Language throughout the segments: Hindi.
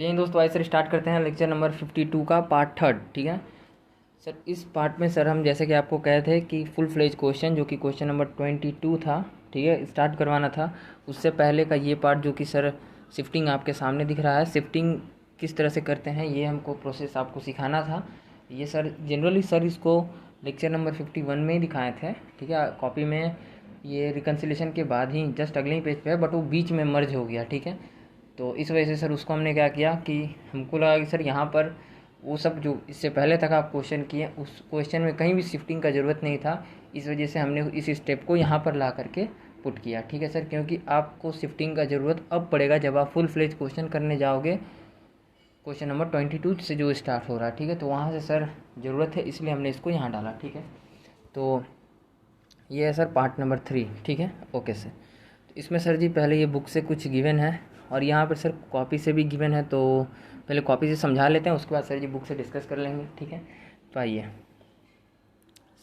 यही दोस्तों, आइए सर स्टार्ट करते हैं लेक्चर नंबर 52 का पार्ट थर्ड। ठीक है सर, इस पार्ट में सर हम जैसे कि आपको कहे थे कि फुल फ्लेज क्वेश्चन जो कि क्वेश्चन नंबर 22 था, ठीक है, स्टार्ट करवाना था। उससे पहले का ये पार्ट जो कि सर शिफ्टिंग आपके सामने दिख रहा है, शिफ्टिंग किस तरह से करते हैं ये हमको प्रोसेस आपको सिखाना था। ये सर जनरली सर इसको लेक्चर नंबर 51 में ही दिखाए थे, ठीक है, कॉपी में। ये रिकन्सिलेशन के बाद ही जस्ट अगले ही पेज पे है, बट वो बीच में मर्ज हो गया, ठीक है। तो इस वजह से सर उसको हमने क्या किया कि हमको लगा कि सर यहाँ पर वो सब जो इससे पहले तक आप क्वेश्चन किए उस क्वेश्चन में कहीं भी शिफ्टिंग का ज़रूरत नहीं था। इस वजह से हमने इस स्टेप को यहाँ पर ला करके पुट किया, ठीक है सर, क्योंकि आपको शिफ्टिंग का ज़रूरत अब पड़ेगा जब आप फुल फ्लेज क्वेश्चन करने जाओगे क्वेश्चन नंबर 22 से जो स्टार्ट हो रहा है, ठीक है। तो वहाँ से सर ज़रूरत है, इसलिए हमने इसको यहाँ डाला, ठीक है। तो ये है सर पार्ट नंबर 3, ठीक है, ओके सर। तो इसमें सर जी पहले ये बुक से कुछ गिवन है और यहाँ पर सर कॉपी से भी गिवन है, तो पहले कॉपी से समझा लेते हैं, उसके बाद सर जी बुक से डिस्कस कर लेंगे, ठीक है। तो आइए,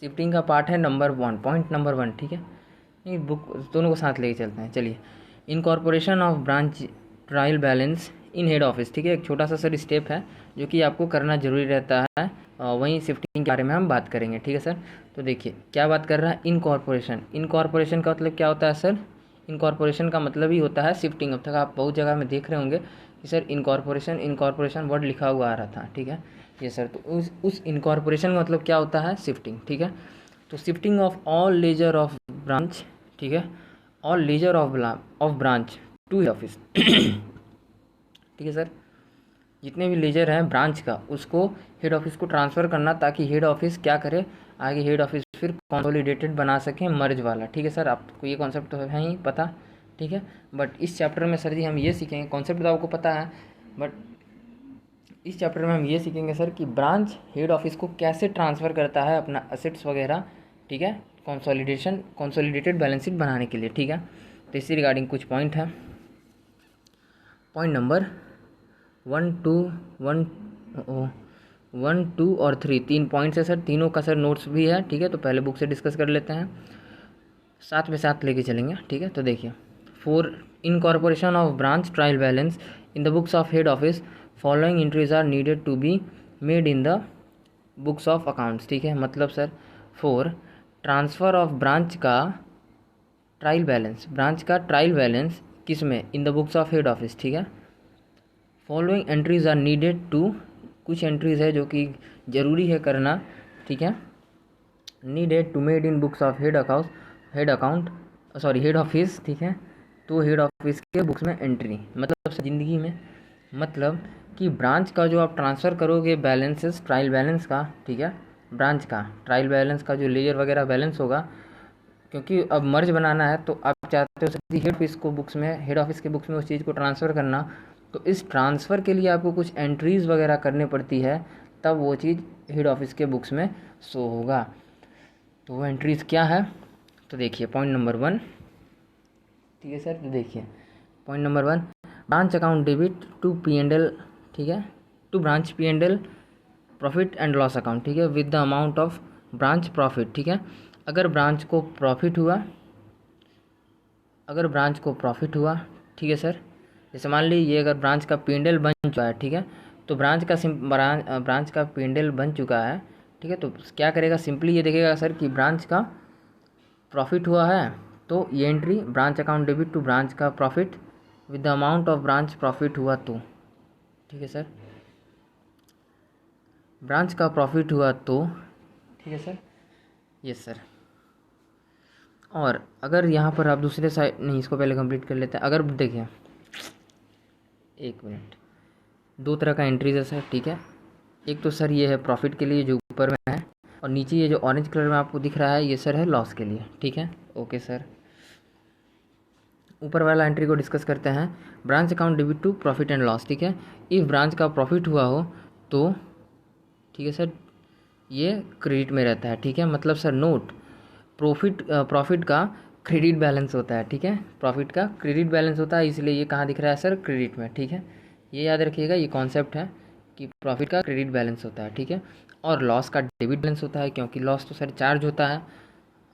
शिफ्टिंग का पार्ट है नंबर 1, पॉइंट नंबर 1, ठीक है। नहीं, बुक दोनों को साथ लेके चलते हैं, चलिए। Incorporation of branch trial balance in head office, ठीक है, एक छोटा सा सर स्टेप है जो कि आपको करना जरूरी रहता है। वहीं शिफ्टिंग के बारे में हम बात करेंगे, ठीक है सर। तो देखिए क्या बात कर रहा है, इनकॉर्पोरेशन। इनकॉर्पोरेशन का मतलब क्या होता है सर? इनकॉर्पोरेशन का मतलब ही होता है शिफ्टिंग। अब तक आप बहुत जगह में देख रहे होंगे कि सर इनकॉर्पोरेशन वर्ड लिखा हुआ आ रहा था, ठीक है। ये सर, तो उस इनकॉर्पोरेशन का मतलब क्या होता है? शिफ्टिंग, ठीक है। तो shifting of all ledger of branch, ठीक है, all ledger of branch to head office, ठीक है सर। जितने भी लेजर हैं ब्रांच का, उसको हेड ऑफिस को ट्रांसफ़र करना, ताकि हेड ऑफिस क्या करे आगे, हेड ऑफिस फिर कंसोलिडेटेड बना सके, मर्ज वाला, ठीक है सर। आपको ये कॉन्सेप्ट तो है ही पता, ठीक है। बट इस चैप्टर में सर जी हम ये सीखेंगे, कॉन्सेप्ट तो आपको पता है, बट इस चैप्टर में हम ये सीखेंगे सर कि ब्रांच हेड ऑफिस को कैसे ट्रांसफ़र करता है अपना असेट्स वगैरह, ठीक है, कंसोलिडेटेड बैलेंस शीट बनाने के लिए, ठीक है। तो इसी रिगार्डिंग कुछ पॉइंट है। पॉइंट नंबर 1 2 और 3, 3 पॉइंट्स है सर, तीनों का सर नोट्स भी है, ठीक है। तो पहले बुक से डिस्कस कर लेते हैं, साथ में साथ लेके चलेंगे, ठीक है। तो देखिए, for incorporation of branch trial balance in the books of head office following entries are needed to be made in the books of accounts, ठीक है। मतलब sir for transfer of branch का ट्रायल बैलेंस किस में? In the books of head office, ठीक है। Following entries are needed to, कुछ एंट्रीज है जो कि ज़रूरी है करना, ठीक है, needed to made in books of head office, ठीक है। तो हेड ऑफिस के बुक्स में एंट्री मतलब ज़िंदगी में, मतलब कि ब्रांच का जो आप ट्रांसफ़र करोगे बैलेंसेस, ट्रायल बैलेंस का, ठीक है, ब्रांच का ट्रायल बैलेंस का जो लेजर वगैरह बैलेंस होगा, क्योंकि अब मर्ज बनाना है, तो आप चाहते हो सर हेड ऑफिस के बुक्स में उस चीज़ को ट्रांसफ़र करना। तो इस ट्रांसफ़र के लिए आपको कुछ एंट्रीज़ वगैरह करनी पड़ती है, तब वो चीज़ हेड ऑफिस के बुक्स में शो होगा। तो वो एंट्रीज़ क्या है? तो देखिए पॉइंट नंबर 1, ठीक है सर। तो देखिए point number 1, branch account debit to P&L, ठीक है, to branch P&L profit and loss account, ठीक है, with the amount of branch profit, ठीक है। अगर ब्रांच को प्रॉफिट हुआ, ठीक है सर, जैसे मान लीजिए अगर ब्रांच का P&L बन चुका है, ठीक है, तो ब्रांच का P&L बन चुका है, ठीक है। तो क्या करेगा, सिंपली ये देखेगा सर कि ब्रांच का प्रॉफिट हुआ है, तो ये entry branch account debit to branch का profit with the amount of branch profit हुआ तो, ठीक है सर, ब्रांच का प्रॉफिट हुआ तो, ठीक है सर, यस सर। और अगर यहाँ पर आप दूसरे साइड, नहीं इसको पहले कंप्लीट कर लेते हैं। अगर देखिए 1 मिनट, 2 तरह का एंट्रीज है सर, ठीक है। एक तो सर ये है प्रॉफिट के लिए जो ऊपर में है, और नीचे ये जो ऑरेंज कलर में आपको दिख रहा है ये सर है लॉस के लिए, ठीक है, ओके सर। ऊपर वाला एंट्री को डिस्कस करते हैं, branch account debit to profit and loss, ठीक है। इफ़ ब्रांच का प्रॉफिट हुआ हो तो, ठीक है सर, ये क्रेडिट में रहता है, ठीक है। मतलब सर नोट प्रॉफिट का क्रेडिट बैलेंस होता है, ठीक है, प्रॉफिट का क्रेडिट बैलेंस होता है, इसलिए ये कहाँ दिख रहा है सर? क्रेडिट में, ठीक है। ये याद रखिएगा, ये कॉन्सेप्ट है कि प्रॉफिट का क्रेडिट बैलेंस होता है, ठीक है। और लॉस का डेबिट बैलेंस होता है, क्योंकि लॉस तो सर चार्ज होता है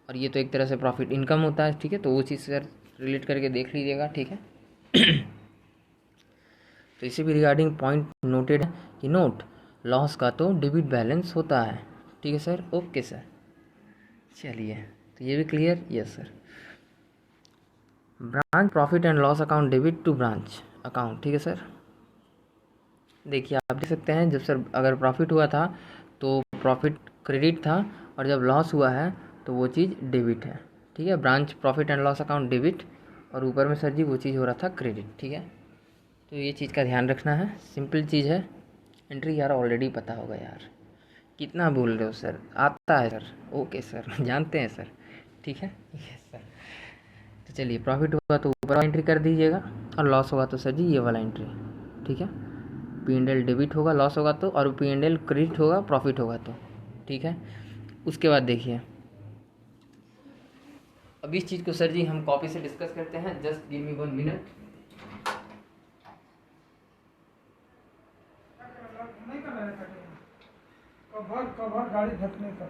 और ये तो एक तरह से प्रॉफिट इनकम होता है, ठीक है। तो वो चीज़ सर रिलेट करके देख लीजिएगा, ठीक है। तो इसी भी रिगार्डिंग पॉइंट नोटेड है कि नोट लॉस का तो डेबिट बैलेंस होता है। ठीक है सर, ओके सर। चलिए, तो ये भी clear, yes sir. Branch profit and loss account debit to branch account. ठीक है सर, देखिए आप देख सकते हैं, जब सर अगर प्रॉफिट हुआ था तो प्रॉफिट क्रेडिट था, और जब लॉस हुआ है तो वो चीज़ डेबिट है। ठीक है, branch profit and loss account debit, और ऊपर में सर जी वो चीज़ हो रहा था क्रेडिट। ठीक है, तो ये चीज़ का ध्यान रखना है, सिंपल चीज़ है। एंट्री यार ऑलरेडी पता होगा यार, कितना बोल रहे हो सर, आता है सर, ओके सर जानते हैं सर। ठीक है, यस सर। तो चलिए, प्रॉफिट हुआ तो ऊपर वाला एंट्री कर दीजिएगा, और लॉस होगा तो सर जी ये वाला एंट्री। ठीक है, P&L डेबिट होगा लॉस होगा तो, और P&L क्रेडिट होगा प्रॉफिट होगा तो। ठीक है, उसके बाद देखिए, अब इस चीज़ को सर जी हम कॉपी से डिस्कस करते हैं। Just give me 1 minute. Cover गाड़ी ढकने का।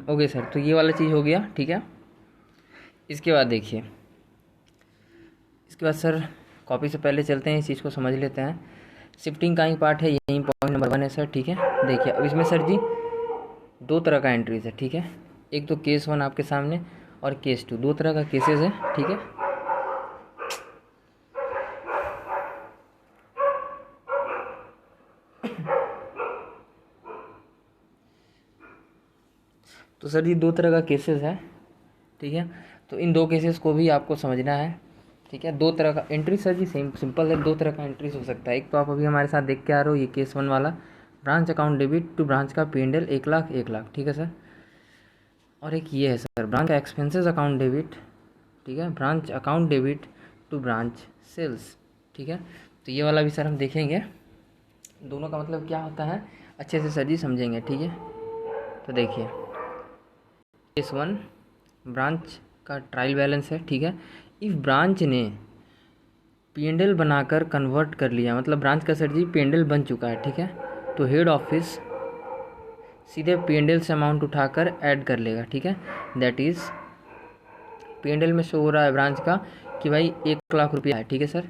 ओके सर, तो ये वाला चीज़ हो गया। ठीक है, इसके बाद देखिए, इसके बाद सर कॉपी से पहले चलते हैं, इस चीज़ को समझ लेते हैं। शिफ्टिंग का ही पार्ट है, यही पॉइंट नंबर 1 है सर। ठीक है, देखिए अब इसमें सर जी 2 तरह का एंट्रीज है। ठीक है, एक तो केस 1 आपके सामने, और केस 2, 2 तरह का केसेस है। ठीक है, तो सर जी 2 तरह का केसेस है। ठीक है, तो इन 2 केसेस को भी आपको समझना है। ठीक है, 2 तरह का एंट्री सर जी सेम सिंपल है, 2 तरह का एंट्रीज हो सकता है। एक तो आप अभी हमारे साथ देख के आ रहे हो, ये केस 1 वाला, branch account debit to branch का P&L 1 लाख 1 लाख। ठीक है सर, और एक ये है सर, ब्रांच का एक्सपेंसेस अकाउंट डेबिट। ठीक है, branch account debit to branch sales. ठीक है, तो ये वाला भी सर हम देखेंगे, दोनों का मतलब क्या होता है अच्छे से सर जी समझेंगे। ठीक है, तो देखिए केस 1, ब्रांच का ट्रायल बैलेंस है, ठीक है। इफ़ ब्रांच ने P&L बनाकर कन्वर्ट कर लिया, मतलब ब्रांच का सर जी P&L बन चुका है, ठीक है, तो हेड ऑफिस सीधे P&L से अमाउंट उठाकर ऐड कर लेगा, ठीक है। दैट इज़ P&L में शो हो रहा है ब्रांच का कि भाई 1 लाख रुपया है, ठीक है sir.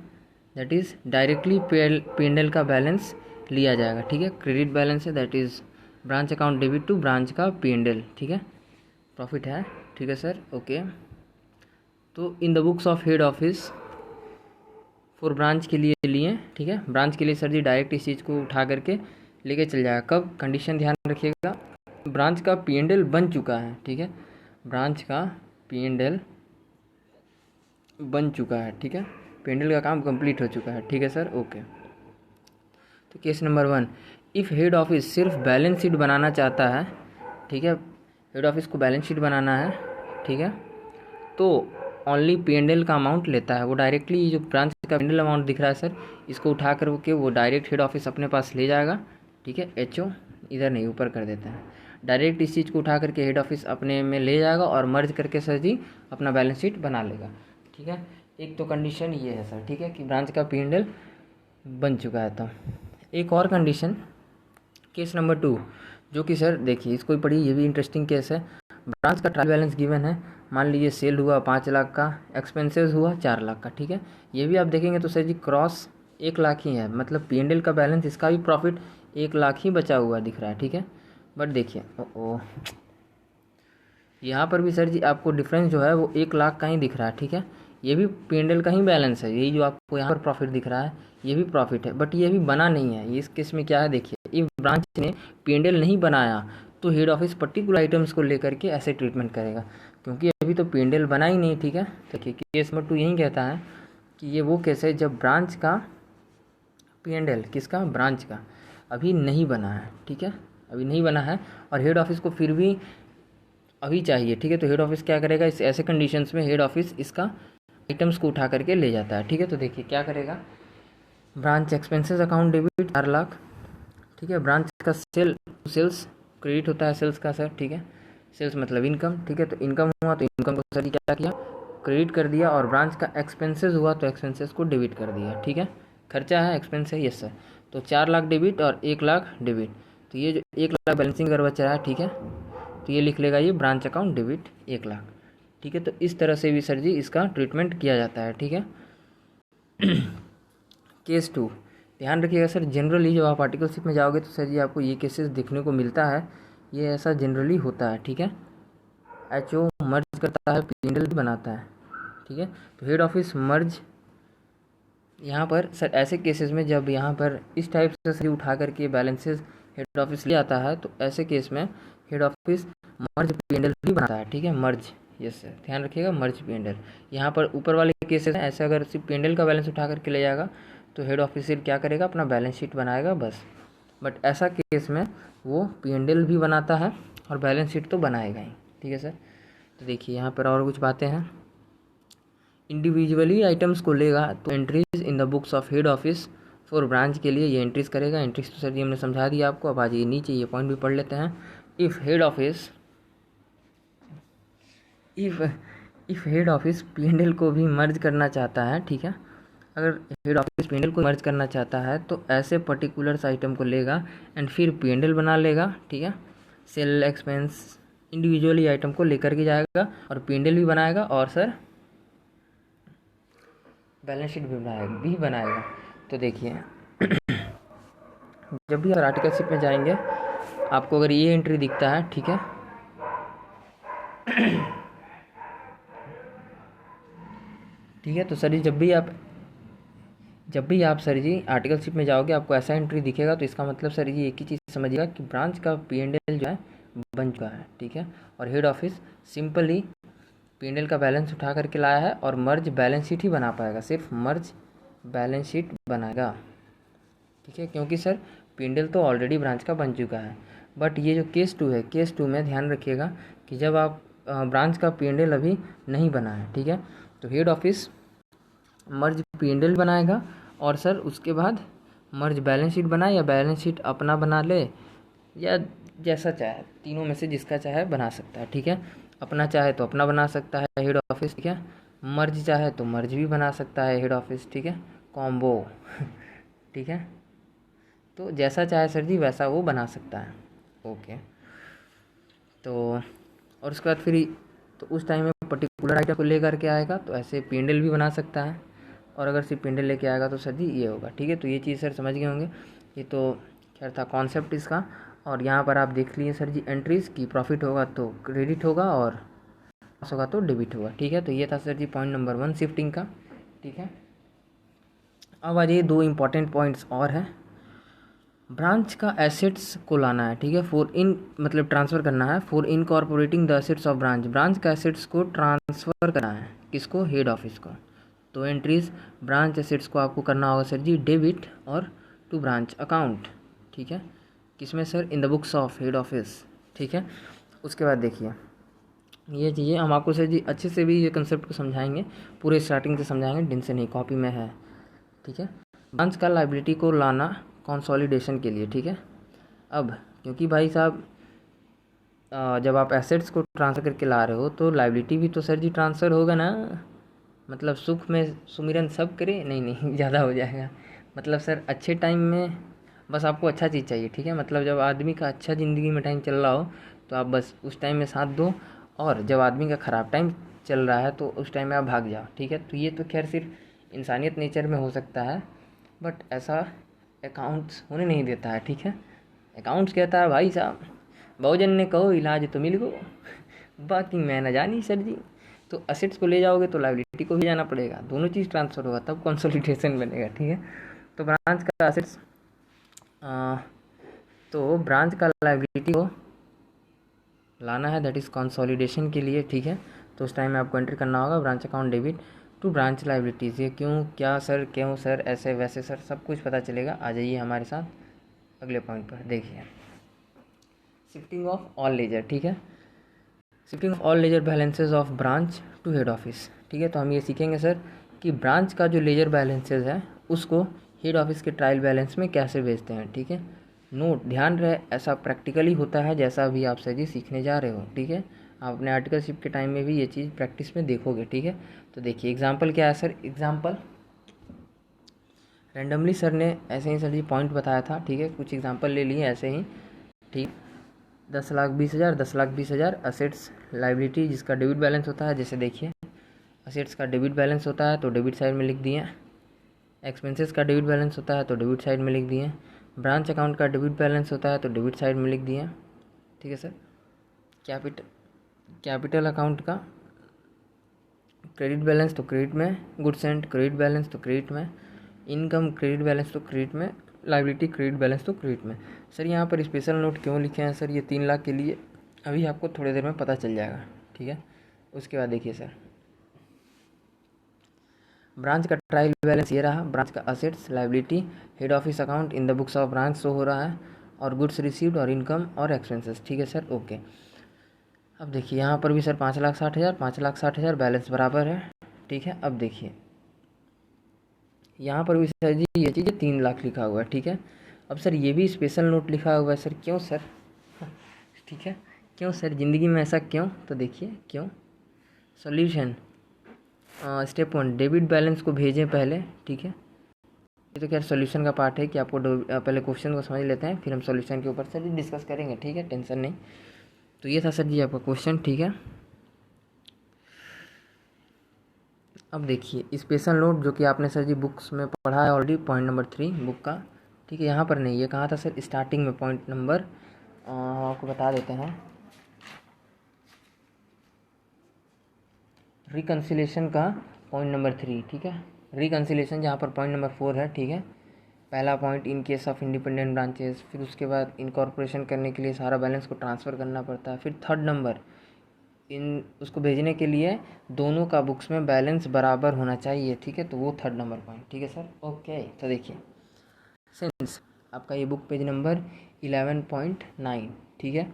That is directly P&L का बैलेंस लिया जाएगा, ठीक है। क्रेडिट बैलेंस है, that is branch account debit to branch का P&L, ठीक है। प्रॉफिट है, ठीक है सर, ओके। तो इन the books of head office for branch के लिए लिए, ठीक है। ब्रांच के लिए सर जी डायरेक्ट इस चीज़ को उठा करके लेके चल जाएगा। कब? कंडीशन ध्यान रखिएगा, ब्रांच का P&L बन चुका है, ठीक है। ब्रांच का P&L बन चुका है, ठीक है। P&L का काम कंप्लीट हो चुका है, ठीक है सर, ओके। तो case number 1, if head office सिर्फ बैलेंस शीट बनाना चाहता है, ठीक है, हेड ऑफिस को बैलेंस शीट बनाना है, ठीक है, तो ओनली P&L का अमाउंट लेता है वो डायरेक्टली। जो ब्रांच का P&L अमाउंट दिख रहा है सर, इसको उठा कर के वो डायरेक्ट हेड ऑफिस अपने पास ले जाएगा, ठीक है। HO इधर नहीं, ऊपर कर देते हैं। डायरेक्ट इस चीज़ को उठा करके हेड ऑफिस अपने में ले जाएगा और मर्ज करके सर जी अपना बैलेंस शीट बना लेगा, ठीक है। एक तो कंडीशन ये है सर, ठीक है, कि ब्रांच का P&L बन चुका है। तो एक और कंडीशन, केस नंबर 2, जो कि सर देखिए इसको पढ़िए, ये भी इंटरेस्टिंग केस है। ब्रांच का ट्रायल बैलेंस गिवन है, मान लीजिए सेल हुआ 5 लाख का, एक्सपेंसेस हुआ 4 लाख का, ठीक है। ये भी आप देखेंगे तो सर जी क्रॉस 1 लाख ही है, मतलब P&L का बैलेंस, इसका भी प्रॉफिट 1 लाख ही बचा हुआ दिख रहा है, ठीक है। बट देखिए यहाँ पर भी सर जी आपको डिफरेंस जो है वो 1 लाख का ही दिख रहा है, ठीक है। ये भी P&L का ही बैलेंस है, यही जो आपको यहाँ पर प्रॉफिट दिख रहा है ये भी प्रॉफिट है, बट ये भी बना नहीं है। इस केस में क्या है देखिए, इफ ब्रांच ने P&L नहीं बनाया तो हेड ऑफिस पर्टिकुलर आइटम्स को लेकर के ऐसे ट्रीटमेंट करेगा, क्योंकि अभी तो P&L बना ही नहीं, ठीक है। देखिए केस नंबर 2 यही कहता है कि ये वो केस है जब ब्रांच का P&L, किसका? ब्रांच का अभी नहीं बना है, ठीक है, अभी नहीं बना है और हेड ऑफिस को फिर भी अभी चाहिए, ठीक है। तो हेड ऑफिस क्या करेगा, इस ऐसे कंडीशंस में हेड ऑफिस इसका आइटम्स को उठा करके ले जाता है, ठीक है। तो देखिए क्या करेगा, branch expenses account debit 4 lakh, ठीक है। ब्रांच का सेल्स क्रेडिट होता है सेल्स का सर, ठीक है। सेल्स मतलब इनकम, ठीक है। तो इनकम हुआ तो इनकम को सर क्या किया, क्रेडिट कर दिया, और ब्रांच का एक्सपेंसेस हुआ तो एक्सपेंसेस को डेबिट कर दिया, ठीक है। खर्चा है, एक्सपेंस है, यस सर। तो 4 लाख डेबिट और 1 लाख डेबिट, तो ये जो 1 लाख बैलेंसिंग अगर बच रहा है, ठीक है, तो ये लिख लेगा ये ब्रांच अकाउंट डेबिट 1 लाख, ठीक है। तो इस तरह से भी सर जी इसका ट्रीटमेंट किया जाता है, ठीक है। केस 2, ध्यान रखिएगा सर, जनरली जब आप आर्टिकलशिप में जाओगे तो सर जी आपको ये केसेस देखने को मिलता है, ये ऐसा जनरली होता है, ठीक है। HO मर्ज करता है, P&L भी बनाता है, ठीक है। तो हेड ऑफिस मर्ज, यहाँ पर सर ऐसे केसेस में जब यहाँ पर इस टाइप से सर उठा करके बैलेंसेस हेड ऑफिस ले आता है, तो ऐसे केस में हेड ऑफिस मर्ज P&L भी बनाता है, ठीक है, मर्ज, यस सर, ध्यान रखिएगा, मर्ज P&L। यहाँ पर ऊपर वाले केसेस हैं, ऐसे अगर सिर्फ P&L का बैलेंस उठा करके ले जाएगा तो हेड ऑफिस क्या करेगा, अपना बैलेंस शीट बनाएगा बस। बट ऐसा केस में वो P&L भी बनाता है और बैलेंस शीट तो बनाएगा ही, ठीक है सर। तो देखिए यहाँ पर और कुछ बातें हैं, इंडिविजुअली आइटम्स को लेगा तो entries in the books of head office for branch के लिए ये एंट्रीज करेगा। एंट्रीज तो सर जी हमने समझा दिया आपको, अब आज ये नीचे ये पॉइंट भी पढ़ लेते हैं। इफ़ हेड ऑफिस P&L को भी मर्ज करना चाहता है, ठीक है, अगर हेड ऑफिस P&L को मर्ज करना चाहता है तो ऐसे पर्टिकुलर्स आइटम को लेगा एंड फिर P&L बना लेगा, ठीक है। सेल एक्सपेंस इंडिविजुअली आइटम को लेकर के जाएगा और P&L भी बनाएगा और सर बैलेंस शीट भी बनाएगा। तो देखिए जब भी आप आर्टिकलशिप में जाएंगे आपको अगर ये एंट्री दिखता है, ठीक है, ठीक है, तो सर जी जब भी आप सर जी आर्टिकलशिप में जाओगे आपको ऐसा एंट्री दिखेगा, तो इसका मतलब सर जी एक ही चीज़ समझिएगा कि ब्रांच का P&L जो है बन चुका है, ठीक है, और हेड ऑफिस सिंपली P&L का बैलेंस उठा करके लाया है और मर्ज बैलेंस शीट ही बना पाएगा, सिर्फ मर्ज बैलेंस शीट बनाएगा, ठीक है, क्योंकि सर P&L तो ऑलरेडी ब्रांच का बन चुका है। बट ये जो केस 2 है, केस 2 में ध्यान रखिएगा कि जब आप ब्रांच का P&L अभी नहीं बना है, ठीक है, तो हेड ऑफिस मर्ज P&L बनाएगा और सर उसके बाद मर्ज बैलेंस शीट बनाए या बैलेंस शीट अपना बना ले, या जैसा चाहे, तीनों में से जिसका चाहे बना सकता है, ठीक है। अपना चाहे तो अपना बना सकता है हेड ऑफिस, ठीक है। मर्ज चाहे तो मर्ज भी बना सकता है हेड ऑफिस, ठीक है। कॉम्बो ठीक है। तो जैसा चाहे सर जी वैसा वो बना सकता है। ओके। तो और उसके बाद फिर तो उस टाइम में पर्टिकुलर आइटम को लेकर के आएगा तो ऐसे पिंडल भी बना सकता है, और अगर सिर्फ पिंडल लेके आएगा तो सर जी ये होगा, ठीक है। तो ये चीज़ सर समझ गए होंगे। ये तो खैर था कॉन्सेप्ट इसका। और यहाँ पर आप देख लिए सर जी एंट्रीज की, प्रॉफिट होगा तो क्रेडिट होगा और लॉस होगा तो डेबिट होगा, ठीक है। तो ये था सर जी पॉइंट नंबर 1 शिफ्टिंग का, ठीक है। अब आ जाइए 2 इम्पॉर्टेंट पॉइंट्स और हैं। ब्रांच का एसेट्स को लाना है, ठीक है, फॉर इन मतलब ट्रांसफ़र करना है, for incorporating the assets of branch, branch का एसेट्स को ट्रांसफ़र करना है किसको, हेड ऑफिस को। तो एंट्रीज ब्रांच एसेट्स को आपको करना होगा सर जी डेबिट और टू ब्रांच अकाउंट, ठीक है। किसमें sir, in the books of head office, ठीक है। उसके बाद देखिए ये चीज़ें हम आपको सर जी अच्छे से भी ये कंसेप्ट को समझाएंगे, पूरे स्टार्टिंग से समझाएंगे, दिन से नहीं, कॉपी में है, ठीक है। ब्रांच का लाइबिलिटी को लाना कंसोलिडेशन के लिए, ठीक है। अब क्योंकि भाई साहब जब आप एसेट्स को ट्रांसफ़र करके ला रहे हो तो लाइबिलिटी भी तो सर जी ट्रांसफ़र होगा ना। मतलब सुख में सुमिरन सब करे, नहीं नहीं ज़्यादा हो जाएगा। मतलब सर अच्छे टाइम में बस आपको अच्छा चीज़ चाहिए, ठीक है। मतलब जब आदमी का अच्छा ज़िंदगी में टाइम चल रहा हो तो आप बस उस टाइम में साथ दो, और जब आदमी का ख़राब टाइम चल रहा है तो उस टाइम में आप भाग जाओ, ठीक है। तो ये तो खैर सिर्फ इंसानियत नेचर में हो सकता है, बट ऐसा अकाउंट्स होने नहीं देता है, ठीक है। अकाउंट्स कहता है भाई साहब बहुजन ने कहो इलाज तो मिल गो बाकी मैं न जानी सर जी। तो असेट्स को ले जाओगे तो लाइबिलिटी को भी जाना पड़ेगा, दोनों चीज़ ट्रांसफ़र होगा तब कंसोलिडेशन बनेगा, ठीक है। तो ब्रांच का असेट्स तो ब्रांच का लाइबिलिटी को लाना है, दैट इज़ कंसोलिडेशन के लिए, ठीक है। तो उस टाइम में आपको एंट्री करना होगा branch account debit to branch liabilities. ये क्यों, क्या सर, क्यों सर, ऐसे वैसे सर, सब कुछ पता चलेगा। आ जाइए हमारे साथ अगले पॉइंट पर। देखिए शिफ्टिंग ऑफ ऑल लेजर, ठीक है। Shifting of all ledger balances of branch to head office, ठीक है। तो हम ये सीखेंगे सर कि ब्रांच का जो लेजर बैलेंसेज है उसको हेड ऑफिस के ट्रायल बैलेंस में कैसे भेजते हैं, ठीक है। नोट ध्यान रहे ऐसा प्रैक्टिकली होता है जैसा अभी आप सर जी सीखने जा रहे हो, ठीक है। आप अपने आर्टिकलशिप के टाइम में भी ये चीज़ प्रैक्टिस में देखोगे, ठीक है। तो देखिए एग्जाम्पल क्या है सर, एग्जाम्पल रैंडमली सर ने ऐसे ही सर जी पॉइंट बताया था, ठीक है। कुछ एग्जाम्पल ले लिए ऐसे ही, ठीक। 10,20,000, 10,20,000 असेट्स लाइबिलिटी जिसका डेबिट बैलेंस होता है। जैसे देखिए असेट्स का डेबिट बैलेंस होता है तो डेबिट साइड में लिख दिए, एक्सपेंसेस का डेबिट बैलेंस होता है तो डेबिट साइड में लिख दिए, ब्रांच अकाउंट का डेबिट बैलेंस होता है तो डेबिट साइड में लिख दिए, ठीक है सर। कैपिटल अकाउंट का क्रेडिट बैलेंस तो क्रेडिट में, गुड्स एंड क्रेडिट बैलेंस तो क्रेडिट में, इनकम क्रेडिट बैलेंस तो क्रेडिट में, लाइबिलिटी क्रेडिट बैलेंस तो क्रेडिट में। सर यहाँ पर स्पेशल नोट क्यों लिखे हैं सर ये 3 लाख के लिए, अभी आपको थोड़ी देर में पता चल जाएगा, ठीक है। उसके बाद देखिए सर ब्रांच का ट्रायल बैलेंस ये रहा, ब्रांच का assets liability head office account in the books of branch show हो रहा है, और गुड्स रिसीव्ड और इनकम और एक्सपेंसेस, ठीक है सर। ओके। अब देखिए यहाँ पर भी सर 5,60,000, 5,60,000 बैलेंस बराबर है, ठीक है। अब देखिए यहाँ पर भी सर जी ये चीज़ 3 लाख लिखा हुआ है, ठीक है। अब सर ये भी स्पेशल नोट लिखा हुआ है सर, क्यों सर ठीक है, क्यों सर, ज़िंदगी में ऐसा क्यों, तो देखिए क्यों। सॉल्यूशन स्टेप 1 डेबिट बैलेंस को भेजें पहले, ठीक है। ये तो खैर सॉल्यूशन का पार्ट है कि आपको पहले क्वेश्चन को समझ लेते हैं फिर हम सॉल्यूशन के ऊपर सर जी डिस्कस करेंगे, ठीक है, टेंशन नहीं। तो ये था सर जी आपका क्वेश्चन, ठीक है। अब देखिए स्पेशल नोट जो कि आपने सर जी बुक्स में पढ़ा है ऑलरेडी, पॉइंट नंबर 3 बुक का, ठीक है। यहाँ पर नहीं, ये कहा था सर स्टार्टिंग में, पॉइंट नंबर आपको बता देते हैं, रिकन्सिलेशन का पॉइंट नंबर 3, ठीक है। रिकन्सिलेशन जहाँ पर पॉइंट नंबर 4 है, ठीक है। पहला point in case of independent branches, फिर उसके बाद इनकॉर्पोरेशन करने के लिए सारा बैलेंस को ट्रांसफ़र करना पड़ता है, फिर थर्ड नंबर इन उसको भेजने के लिए दोनों का बुक्स में बैलेंस बराबर होना चाहिए, ठीक है। तो वो थर्ड नंबर पॉइंट, ठीक है सर। ओके। तो देखिए सिंस आपका ये बुक पेज नंबर 11.9, ठीक है।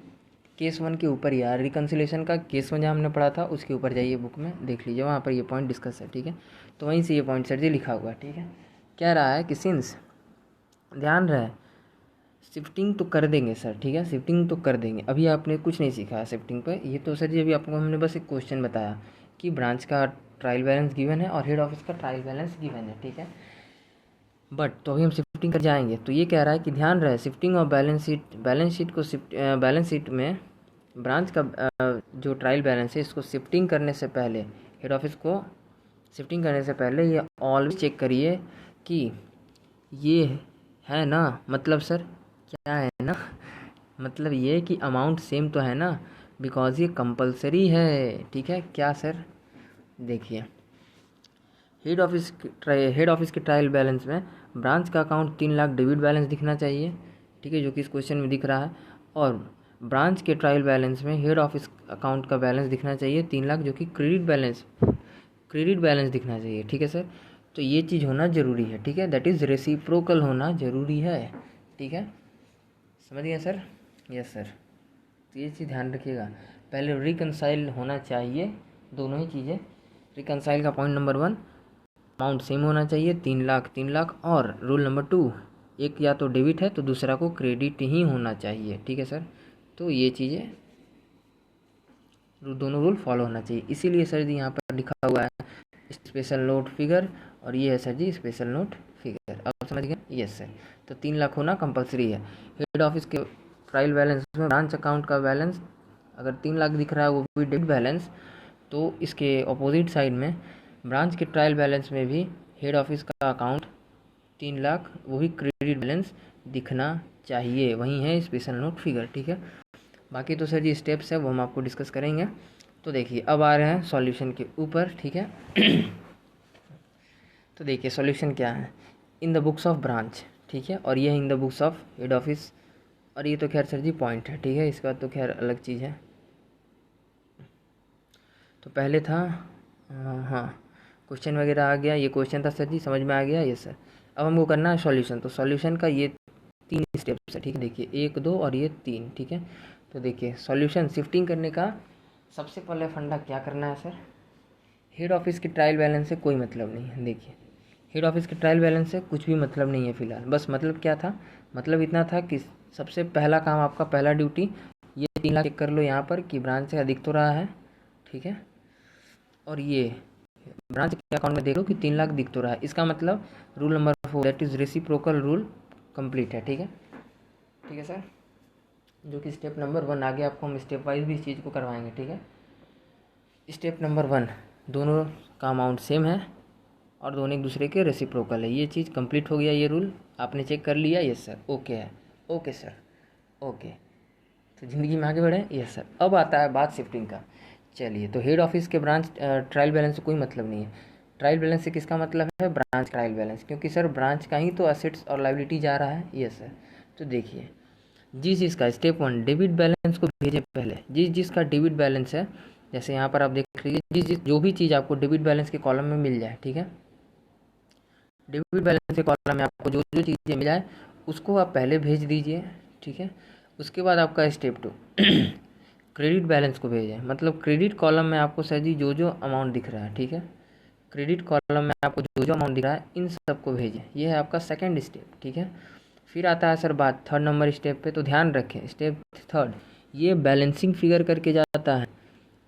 केस 1 के ऊपर यार रिकन्सिलेशन का केस 1 जहाँ हमने पढ़ा था उसके ऊपर जाइए बुक में, देख लीजिए वहाँ पर ये पॉइंट डिस्कस है, ठीक है। तो वहीं से ये पॉइंट सर जी लिखा हुआ है, ठीक है। क्या रहा है कि सिंस ध्यान रहे शिफ्टिंग तो कर देंगे सर, ठीक है, शिफ्टिंग तो कर देंगे। अभी आपने कुछ नहीं सीखा है शिफ्टिंग पर। ये तो सर जी अभी आपको हमने बस एक क्वेश्चन बताया कि ब्रांच का ट्रायल बैलेंस गिवन है और हेड ऑफिस का ट्रायल बैलेंस गिवन है, ठीक है। बट तो अभी हम शिफ्टिंग कर जाएंगे। तो ये कह रहा है कि ध्यान रहे शिफ्टिंग और बैलेंस शीट को बैलेंस शीट में ब्रांच का जो ट्रायल बैलेंस है इसको शिफ्टिंग करने से पहले, हेड ऑफिस को शिफ्टिंग करने से पहले ये ऑलवेज चेक करिए कि ये है ना, मतलब सर क्या है ना, मतलब ये कि अमाउंट सेम तो है ना, बिकॉज ये कंपलसरी है, ठीक है। क्या सर, देखिए हेड ऑफिस के ट्रायल बैलेंस में ब्रांच का अकाउंट 3 लाख डेबिट बैलेंस दिखना चाहिए, ठीक है, जो कि इस क्वेश्चन में दिख रहा है। और ब्रांच के ट्रायल बैलेंस में हेड ऑफिस अकाउंट का बैलेंस दिखना चाहिए 3 लाख, जो कि क्रेडिट बैलेंस दिखना चाहिए, ठीक है सर। तो ये चीज़ होना ज़रूरी है, ठीक है, दैट इज़ रेसिप्रोकल होना ज़रूरी है, ठीक है, समझ गए सर। यस सर, तो ये चीज़ ध्यान रखिएगा, पहले रिकनसाइल होना चाहिए दोनों ही चीज़ें। रिकनसाइल का पॉइंट नंबर 1, अमाउंट सेम होना चाहिए 3 लाख, और रूल नंबर 2, एक या तो डेबिट है तो दूसरा को क्रेडिट ही होना चाहिए, ठीक है सर। तो ये चीज़ें दोनों रूल फॉलो होना चाहिए, इसीलिए सर जी यहाँ पर लिखा हुआ है स्पेशल नोट फिगर, और ये है सर जी स्पेशल नोट फिगर। अब समझ गए, यस सर। तो 3 लाख होना कंपलसरी है। हेड ऑफिस के ट्रायल बैलेंस में ब्रांच अकाउंट का बैलेंस अगर 3 लाख दिख रहा है वो भी डेबिट बैलेंस, तो इसके अपोजिट साइड में ब्रांच के ट्रायल बैलेंस में भी हेड ऑफिस का अकाउंट 3 लाख वो भी क्रेडिट बैलेंस दिखना चाहिए, वही है स्पेशल नोट फिगर, ठीक है। बाकी तो सर जी स्टेप्स है वो हम आपको डिस्कस करेंगे। तो देखिए अब आ रहे हैं सॉल्यूशन के ऊपर, ठीक है। तो देखिए सॉल्यूशन क्या है, इन द बुक्स ऑफ ब्रांच, ठीक है, और ये है इन the books of head office, और ये तो खैर सर जी पॉइंट है, ठीक है, इसका तो खैर अलग चीज़ है। तो पहले था हाँ क्वेश्चन वगैरह आ गया, ये क्वेश्चन था सर जी, समझ में आ गया, ये सर। अब हमको करना है सॉल्यूशन। तो सॉल्यूशन का ये 3 स्टेप्स है, ठीक है, देखिए 1 2 और ये 3, ठीक है। तो देखिए सॉल्यूशन शिफ्टिंग करने का सबसे पहले फंडा क्या करना है सर, हेड ऑफिस के ट्रायल बैलेंस से कोई मतलब नहीं है। देखिए हेड ऑफिस के ट्रायल बैलेंस से कुछ भी मतलब नहीं है फ़िलहाल, बस मतलब क्या था, मतलब इतना था कि सबसे पहला काम आपका, पहला ड्यूटी, ये 3 लाख चेक कर लो यहाँ पर कि ब्रांच से अधिक तो रहा है, ठीक है, और ये ब्रांच के अकाउंट में देख लो कि 3 लाख दिख तो रहा है, इसका मतलब rule number 4 that is reciprocal rule complete है, ठीक है, ठीक है सर। जो कि स्टेप नंबर 1 आगे आपको हम स्टेप वाइज भी इस चीज़ को करवाएंगे, ठीक है। स्टेप नंबर 1, दोनों का अमाउंट सेम है और दोनों एक दूसरे के रेसिप्रोकल है, ये चीज़ कंप्लीट हो गया, ये रूल आपने चेक कर लिया, यस सर, ओके है, ओके सर, ओके। तो ज़िंदगी में आगे बढ़े, यस सर। अब आता है बात शिफ्टिंग का। चलिए, तो हेड ऑफिस के ब्रांच ट्रायल बैलेंस से कोई मतलब नहीं है। ट्रायल बैलेंस से किसका मतलब है, ब्रांच ट्रायल बैलेंस, क्योंकि सर ब्रांच का ही तो एसेट्स और लायबिलिटी जा रहा है, यस सर। तो देखिए जिस जिसका स्टेप 1 डेबिट बैलेंस को भेजे पहले, जिसका डेबिट बैलेंस है, जैसे यहाँ पर आप देख लीजिए जो भी चीज़ आपको डेबिट बैलेंस के कॉलम में मिल जाए, ठीक है, डेबिट बैलेंस के कॉलम में आपको जो जो चीज़ें मिल जाए उसको आप पहले भेज दीजिए, ठीक है। उसके बाद आपका स्टेप 2 क्रेडिट बैलेंस को भेजें, मतलब क्रेडिट कॉलम में आपको सर जी जो जो अमाउंट दिख रहा है, ठीक है, क्रेडिट कॉलम में आपको जो जो अमाउंट दिख रहा है इन सब को भेजें, ये है आपका सेकंड स्टेप, ठीक है। फिर आता है सर बात 3rd नंबर स्टेप पे। तो ध्यान रखें स्टेप 3 ये बैलेंसिंग फिगर करके जाता है,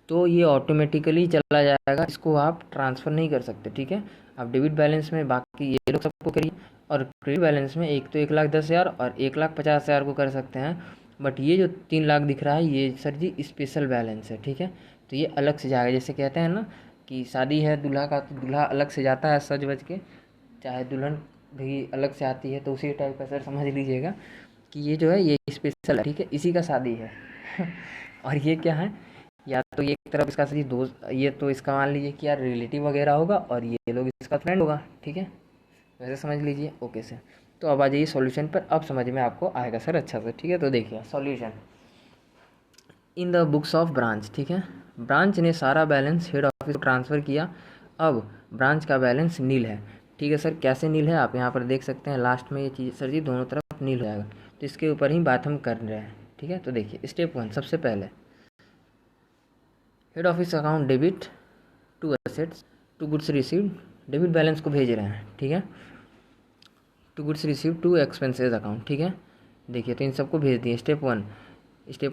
तो ये ऑटोमेटिकली चला जाएगा, इसको आप ट्रांसफ़र नहीं कर सकते, ठीक है। आप डेबिट बैलेंस में बाकी ये लोग सबको करिए, और क्रेडिट बैलेंस में एक तो 1,10,000 और 1,50,000 को कर सकते हैं, बट ये जो 3 लाख दिख रहा है ये सर जी स्पेशल बैलेंस है, ठीक है। तो ये अलग से जाएगा, जैसे कहते हैं ना कि शादी है दूल्हा का तो दूल्हा अलग से जाता है सज वज के, चाहे दुल्हन भी अलग से आती है, तो उसी टाइप का सर समझ लीजिएगा कि ये जो है ये स्पेशल है, ठीक है, इसी का शादी है। और ये क्या है, या तो ये एक तरफ इसका सही दोस्त, ये तो इसका मान लीजिए कि यार रिलेटिव वगैरह होगा और ये लोग इसका फ्रेंड होगा, ठीक है, वैसे समझ लीजिए, ओके सर। तो अब आ जाइए सॉल्यूशन पर, अब समझ में आपको आएगा सर अच्छा से, ठीक है। तो देखिए solution in the books of branch, ठीक है, ब्रांच ने सारा बैलेंस हेड ऑफिस को ट्रांसफ़र किया, अब ब्रांच का बैलेंस नील है, ठीक है सर। कैसे नील है आप यहाँ पर देख सकते हैं, लास्ट में ये चीज़ सर जी दोनों तरफ नील हो जाएगा, तो इसके ऊपर ही बात हम कर रहे हैं, ठीक है। तो देखिए स्टेप 1 सबसे पहले head office account debit to assets to goods received, debit balance को भेज रहे हैं, ठीक है, to goods received to expenses account, ठीक है, देखिए, तो इन सबको भेज दिए। स्टेप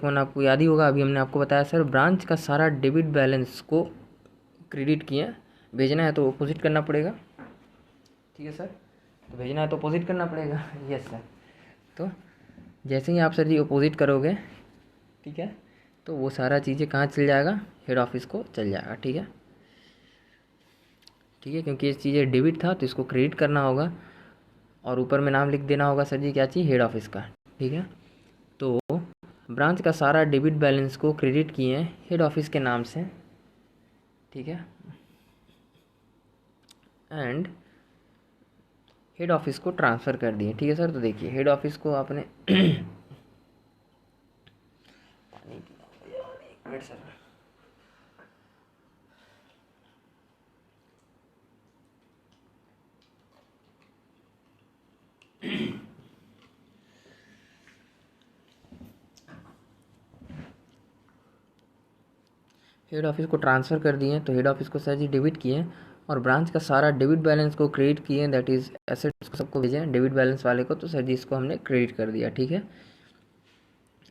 वन आपको याद ही होगा, अभी हमने आपको बताया सर ब्रांच का सारा डेबिट बैलेंस को क्रेडिट किए भेजना है तो अपोजिट करना पड़ेगा, ठीक है सर। तो भेजना है तो अपोजिट करना पड़ेगा। Yes sir. तो जैसे ही आप सर जी अपोजिट करोगे, ठीक है, तो वो सारा चीज़ें कहाँ चल जाएगा, हेड ऑफिस को चल जाएगा, ठीक है। ठीक है, क्योंकि ये चीज़ें डेबिट था तो इसको क्रेडिट करना होगा और ऊपर में नाम लिख देना होगा सर जी क्या चीज़, हेड ऑफिस का, ठीक है। तो ब्रांच का सारा डेबिट बैलेंस को क्रेडिट किए हैं हेड ऑफिस के नाम से, ठीक है, एंड हेड ऑफिस को ट्रांसफ़र कर दिए, ठीक है सर। तो देखिए हेड ऑफिस को आपने पानी पीना यार, 1 मिनट सर। हेड ऑफिस को ट्रांसफ़र कर दिए, तो हेड ऑफिस को सर जी डेबिट किए और ब्रांच का सारा डेबिट बैलेंस को क्रेडिट किए, दैट इज़ एसेट्स को सबको भेजे डेबिट बैलेंस वाले को, तो सर जी इसको हमने क्रेडिट कर दिया, ठीक है।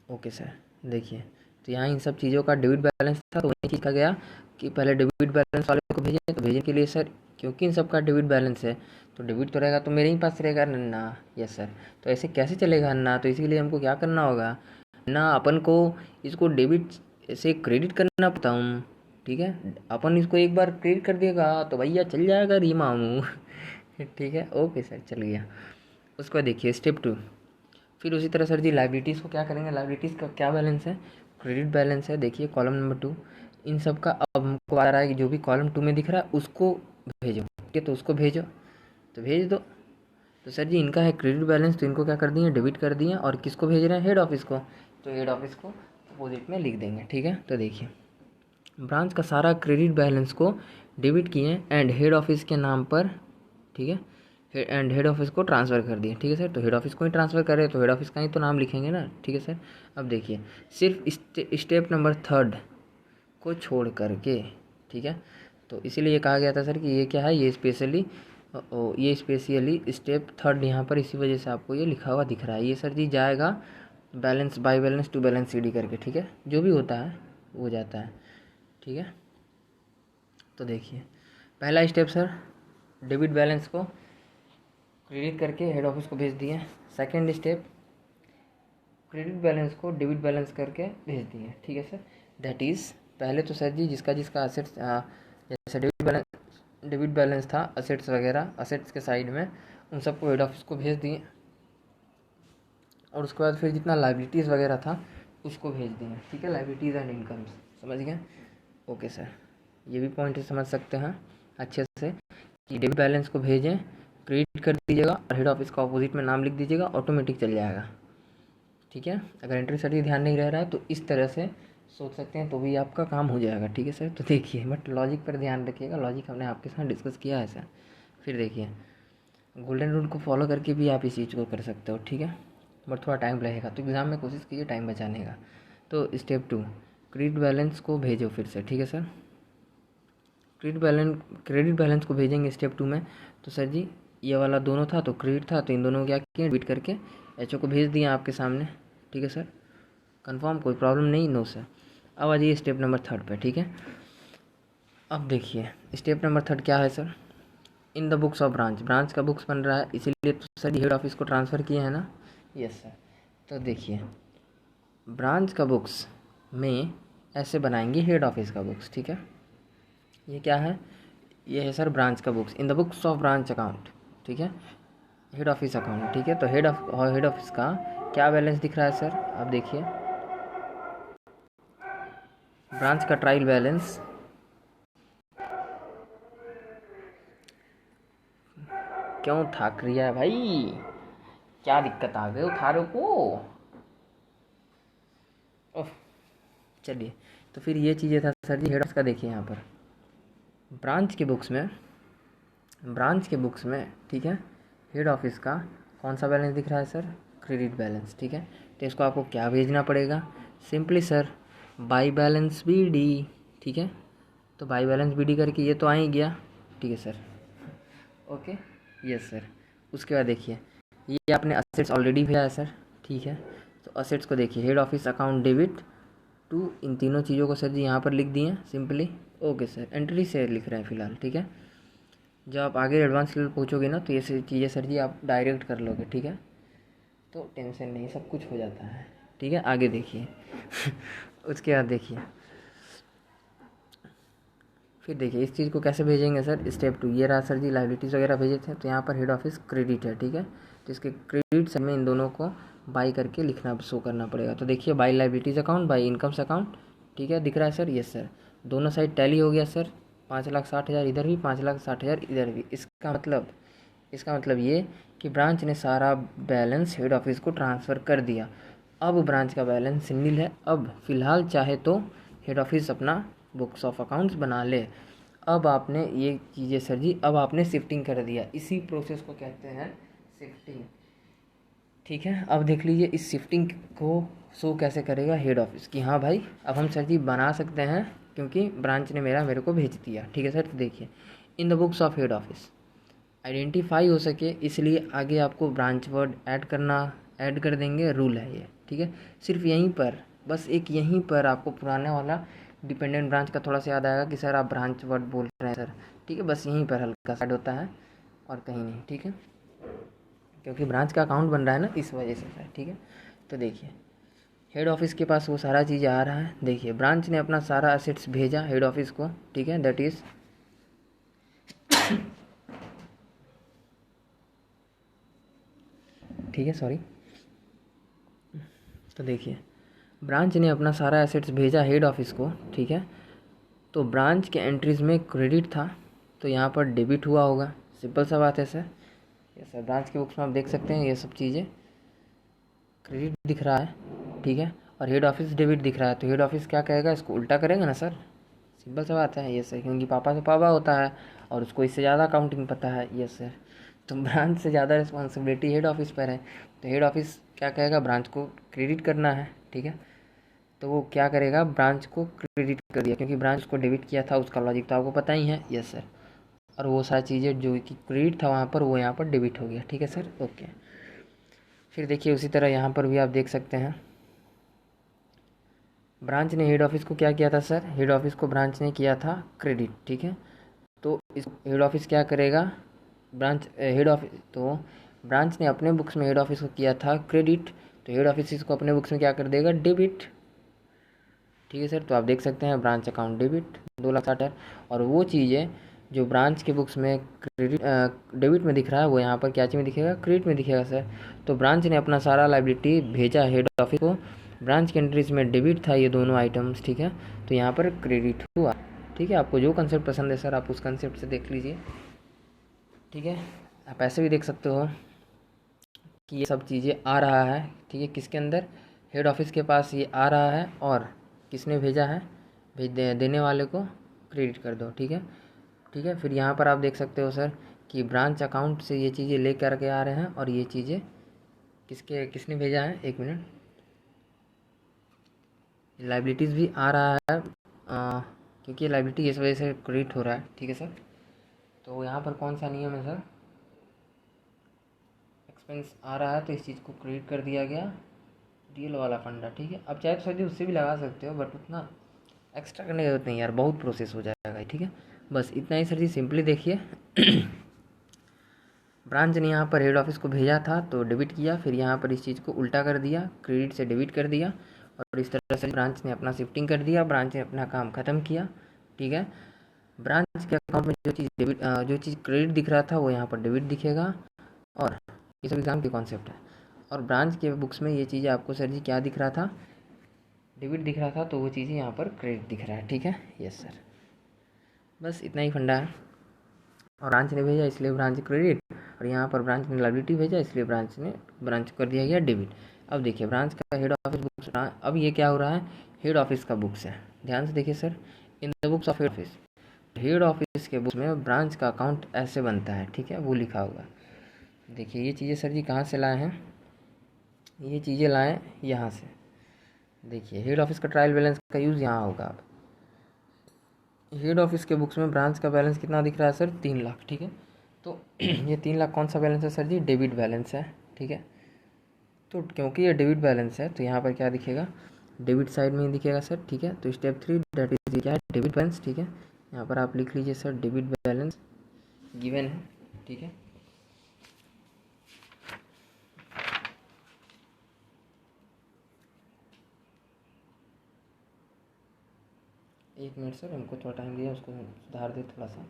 Okay sir. देखिए, तो यहाँ इन सब चीज़ों का डेबिट बैलेंस था तो वही चीज़ कहा गया कि पहले डेबिट बैलेंस वाले को भेजें, तो भेजने के लिए सर क्योंकि इन सब का डेबिट बैलेंस है तो डेबिट तो रहेगा तो मेरे ही पास रहेगा ना। Yes sir. तो ऐसे कैसे चलेगा ना, तो इसीलिए हमको क्या करना होगा ना, अपन को इसको डेबिट से क्रेडिट करना पड़ता हूँ, ठीक है। अपन इसको एक बार क्रेडिट कर देगा तो भैया चल जाएगा री मामू। ठीक है, ओके सर, चल गया। उसको देखिए स्टेप 2। फिर उसी तरह सर जी लाइबिलिटीज़ को क्या करेंगे, लाइबिलिटीज़ का क्या बैलेंस है, क्रेडिट बैलेंस है। देखिए कॉलम नंबर 2, इन सब का अब हमको आ रहा है कि जो भी कॉलम 2 में दिख रहा है उसको भेजो, ठीक है। तो उसको भेजो, तो भेज दो। तो सर जी इनका है क्रेडिट बैलेंस, तो इनको क्या कर दिए, डेबिट कर दिए, और किसको भेज रहे हैं, हेड ऑफिस को, तो हेड ऑफिस को अपोजिट में लिख देंगे, ठीक है। तो देखिए ब्रांच का सारा क्रेडिट बैलेंस को डेबिट किए एंड हेड ऑफिस के नाम पर, ठीक है, एंड हेड ऑफिस को ट्रांसफ़र कर दिए, ठीक है सर। तो हेड ऑफिस को ही ट्रांसफ़र करें तो हेड ऑफिस का ही तो नाम लिखेंगे ना, ठीक है सर। अब देखिए सिर्फ स्टेप नंबर 3 को छोड़ करके, ठीक है, तो इसीलिए ये कहा गया था सर कि ये क्या है, ये स्पेशली स्टेप 3 यहाँ पर इसी वजह से आपको ये लिखा हुआ दिख रहा है। ये सर जी जाएगा balance by balance to balance C D करके, ठीक है, जो भी होता है वो जाता है, ठीक है। तो देखिए पहला स्टेप सर डेबिट बैलेंस को क्रेडिट करके हेड ऑफिस को भेज दिए। सेकंड स्टेप क्रेडिट बैलेंस को डेबिट बैलेंस करके भेज दिए, ठीक है सर। दैट इज़ पहले तो सर जी जिसका असेट्स, जैसे डेबिट बैलेंस था असेट्स वगैरह, असेट्स के साइड में उन सबको हेड ऑफिस को भेज दिए, और उसके बाद फिर जितना लाइबिलिटीज़ वगैरह था उसको भेज दिए, ठीक है, लाइबिलिटीज़ एंड इनकम्स, समझ गए। ओके सर, ये भी पॉइंट समझ सकते हैं अच्छे से कि डेबिट बैलेंस को भेजें, क्रेडिट कर दीजिएगा और हेड ऑफिस का अपोजिट में नाम लिख दीजिएगा, ऑटोमेटिक चल जाएगा, ठीक है। अगर एंट्री सर ध्यान नहीं रह रहा है तो इस तरह से सोच सकते हैं तो भी आपका काम हो जाएगा, ठीक है सर। तो देखिए बट लॉजिक पर ध्यान रखिएगा, लॉजिक हमने आपके साथ डिस्कस किया है सर। फिर देखिए गोल्डन रूल को फॉलो करके भी आप इस चीज़ को कर सकते हो, ठीक है, बट थोड़ा टाइम लगेगा, तो एग्ज़ाम में कोशिश कीजिए टाइम बचाने का। तो स्टेप 2 क्रेडिट बैलेंस को भेजो फिर से, ठीक है सर। क्रेडिट बैलेंस को भेजेंगे स्टेप 2 में, तो सर जी ये वाला दोनों था तो क्रेडिट था, तो इन दोनों को क्या किए, डेबिट करके एचओ को भेज दिया आपके सामने, ठीक है सर। कंफर्म, कोई प्रॉब्लम नहीं, नो सर। अब आ जाइए स्टेप नंबर 3 पे, ठीक है। अब देखिए स्टेप नंबर 3 क्या है sir, in the books of branch का बुक्स बन रहा है, इसीलिए तो सर हेड ऑफिस को ट्रांसफ़र किए हैं ना। Yes sir. तो देखिए ब्रांच का बुक्स में ऐसे बनाएंगे हेड ऑफिस का बुक्स, ठीक है। ये क्या है, ये है सर ब्रांच का books, in the books of branch account, ठीक है, हेड ऑफिस अकाउंट, ठीक है। तो हेड ऑफिस का क्या बैलेंस दिख रहा है सर, आप देखिए ब्रांच का ट्रायल बैलेंस, क्यों थक रही है भाई, क्या दिक्कत आ गई, उठा रहे को। ओह चलिए, तो फिर ये चीज़ें था सर जी हेड ऑफिस का। देखिए यहाँ पर ब्रांच के बुक्स में, ठीक है, हेड ऑफिस का कौन सा बैलेंस दिख रहा है सर, क्रेडिट बैलेंस, ठीक है। तो इसको आपको क्या भेजना पड़ेगा, simply sir by balance B D, ठीक है। तो बाई बैलेंस बी डी करके ये तो आ ही गया, ठीक है सर। Okay, yes sir. उसके बाद देखिए ये आपने असेट्स ऑलरेडी भेजा है सर, ठीक है। तो असेट्स को देखिए, head office account debit to, इन तीनों चीज़ों को सर जी यहाँ पर लिख दिए सिंपली। ओके सर, एंट्री से लिख रहे हैं फ़िलहाल, ठीक है। जब आप आगे एडवांस लेवल पहुँचोगे ना तो ये चीज़ें सर जी आप डायरेक्ट कर लोगे, ठीक है। तो टेंशन नहीं, सब कुछ हो जाता है, ठीक है। आगे देखिए उसके बाद देखिए, फिर देखिए इस चीज़ को कैसे भेजेंगे सर। स्टेप 2 ये रहा सर जी, लाइबिलिटीज़ वगैरह भेजे थे, तो यहाँ पर हेड ऑफिस क्रेडिट है, ठीक है। तो इसके क्रेडिट साइड में इन दोनों को बाई करके लिखना, शो करना पड़ेगा। तो देखिए by liabilities account, by incomes account, ठीक है, दिख रहा है सर। यस सर, दोनों साइड टैली हो गया सर। 5,60,000 इधर भी, 5,60,000 इधर भी। इसका मतलब ये कि ब्रांच ने सारा बैलेंस हेड ऑफिस को ट्रांसफ़र कर दिया। अब ब्रांच का बैलेंस नील है। अब फ़िलहाल चाहे तो हेड ऑफिस अपना बुक्स ऑफ अकाउंट्स बना ले। अब आपने ये चीज़ें सर जी, अब आपने शिफ्टिंग कर दिया, इसी प्रोसेस को कहते हैं शिफ्टिंग, ठीक है। अब देख लीजिए इस शिफ्टिंग को शो कैसे करेगा हेड ऑफिस कि हाँ भाई अब हम सर जी बना सकते हैं क्योंकि ब्रांच ने मेरे को भेज दिया, ठीक है सर। तो देखिए इन the books of head office identify हो सके इसलिए आगे आपको ब्रांच वर्ड ऐड कर देंगे, रूल है ये, ठीक है। सिर्फ यहीं पर, बस एक यहीं पर आपको पुराने वाला डिपेंडेंट ब्रांच का थोड़ा सा याद आएगा कि सर आप ब्रांच वर्ड बोल रहे हैं सर, ठीक है। बस यहीं पर हल्का सा ऐड होता है और कहीं नहीं, ठीक है, क्योंकि ब्रांच का अकाउंट बन रहा है ना, इस वजह से सर, ठीक है। तो देखिए हेड ऑफिस के पास वो सारा चीज़ आ रहा है। देखिए ब्रांच ने अपना सारा असेट्स भेजा हेड ऑफिस को, ठीक है, दैट इज़ ठीक है, सॉरी। तो देखिए ब्रांच ने अपना सारा एसेट्स भेजा हेड ऑफिस को, ठीक है। तो ब्रांच के एंट्रीज़ में क्रेडिट था तो यहाँ पर डेबिट हुआ होगा, सिंपल सा बात है सर। ये सर ब्रांच के बुक्स में आप देख सकते हैं ये सब चीज़ें, क्रेडिट दिख रहा है, ठीक है, और हेड ऑफिस डेबिट दिख रहा है। तो हेड ऑफिस क्या कहेगा, इसको उल्टा करेगा ना सर, सिंपल सा बात है। ये सर क्योंकि पापा से पापा होता है और उसको इससे ज़्यादा अकाउंटिंग पता है। ये सर तो ब्रांच से ज़्यादा रिस्पॉन्सिबिलिटी हेड ऑफिस पर है। तो हेड ऑफिस क्या कहेगा, ब्रांच को क्रेडिट करना है, ठीक है। तो वो क्या करेगा, ब्रांच को क्रेडिट कर दिया क्योंकि ब्रांच को डेबिट किया था, उसका लॉजिक तो आपको पता ही है। यस सर, और वो सारी चीज़ें जो कि क्रेडिट था वहाँ पर वो यहाँ पर डेबिट हो गया, ठीक है सर। ओके, फिर देखिए उसी तरह यहाँ पर भी आप देख सकते हैं ब्रांच ने हेड ऑफिस को क्या किया था सर, हेड ऑफिस को ब्रांच ने किया था क्रेडिट, ठीक है। तो इस हेड ऑफिस क्या करेगा, तो ब्रांच ने अपने बुक्स में हेड ऑफिस को किया था क्रेडिट, तो हेड ऑफिस इसको अपने बुक्स में क्या कर देगा, डेबिट, ठीक है सर। तो आप देख सकते हैं ब्रांच अकाउंट डेबिट 2,60,000, और वो चीज़ें जो ब्रांच के बुक्स में क्रेडिट डेबिट में दिख रहा है वो यहाँ पर क्या चीज़ में दिखेगा, क्रेडिट में दिखेगा सर। तो ब्रांच ने अपना सारा लाइबिलिटी भेजा हेड ऑफिस को, ब्रांच के एंट्रीज में डेबिट था ये दोनों आइटम्स, ठीक है। तो यहाँ पर क्रेडिट हुआ, ठीक है। आपको जो कंसेप्ट पसंद है सर आप उस कंसेप्ट से देख लीजिए, ठीक है। आप ऐसे भी देख सकते हो कि ये सब चीज़ें आ रहा है, ठीक है, किसके अंदर, हेड ऑफिस के पास ये आ रहा है और किसने भेजा है, देने वाले को क्रेडिट कर दो, ठीक है, ठीक है। फिर यहाँ पर आप देख सकते हो सर कि ब्रांच अकाउंट से ये चीज़ें ले करके आ रहे हैं और ये चीज़ें किसने भेजा है, एक मिनट, लाइबिलिटीज़ भी आ रहा है क्योंकि ये लाइबिलिटी इस वजह से क्रेडिट हो रहा है, ठीक है सर। तो यहाँ पर कौन सा नियम है सर, एक्सपेंस आ रहा है तो इस चीज़ को क्रेडिट कर दिया गया, डीएल वाला फंडा, ठीक है। अब चाहे तो सर उससे भी लगा सकते हो बट उतना एक्स्ट्रा करने की जरूरत नहीं यार, बहुत प्रोसेस हो जाएगा, ठीक है। बस इतना ही सर जी, सिंपली देखिए ब्रांच ने यहाँ पर हेड ऑफिस को भेजा था तो डेबिट किया, फिर यहाँ पर इस चीज़ को उल्टा कर दिया, क्रेडिट से डेबिट कर दिया, और इस तरह से ब्रांच ने अपना शिफ्टिंग कर दिया, ब्रांच ने अपना काम ख़त्म किया, ठीक है। ब्रांच के अकाउंट में जो चीज़ क्रेडिट दिख रहा था वो यहाँ पर डेबिट दिखेगा, और ये सब एग्जाम के कॉन्सेप्ट है। और ब्रांच के बुक्स में ये चीज़ें आपको सर जी क्या दिख रहा था, डेबिट दिख रहा था, तो वो चीज़ें यहाँ पर क्रेडिट दिख रहा है, ठीक है। यस सर, बस इतना ही फंडा है। और ब्रांच ने भेजा इसलिए ब्रांच क्रेडिट, और यहाँ पर ब्रांच ने लाइबिलिटी भेजा इसलिए ब्रांच कर दिया गया डेबिट। अब देखिए ब्रांच का हेड ऑफिस बुक्स, अब ये क्या हो रहा है, हेड ऑफिस का बुक्स है, ध्यान से देखिए sir, in the books of head office के बुक्स में ब्रांच का अकाउंट ऐसे बनता है, ठीक है, वो लिखा होगा। देखिए ये चीज़ें सर जी कहाँ से लाए हैं, ये चीज़ें लाएँ यहाँ से। देखिए हेड ऑफिस का ट्रायल बैलेंस का यूज़ यहाँ होगा। अब हेड ऑफिस के बुक्स में ब्रांच का बैलेंस कितना दिख रहा है सर, 3,00,000, ठीक है। तो ये 3,00,000 कौन सा बैलेंस है सर जी, डेबिट बैलेंस है, ठीक है। तो क्योंकि ये डेबिट बैलेंस है तो यहाँ पर क्या दिखेगा, डेबिट साइड में ही दिखेगा सर, ठीक है। तो स्टेप 3 दैट इज क्या है, डेबिट बैलेंस, ठीक है। यहाँ पर आप लिख लीजिए सर डेबिट बैलेंस गिवन है, ठीक है। एक मिनट सर, हमको थोड़ा टाइम दिया, उसको सुधार दे थोड़ा सा।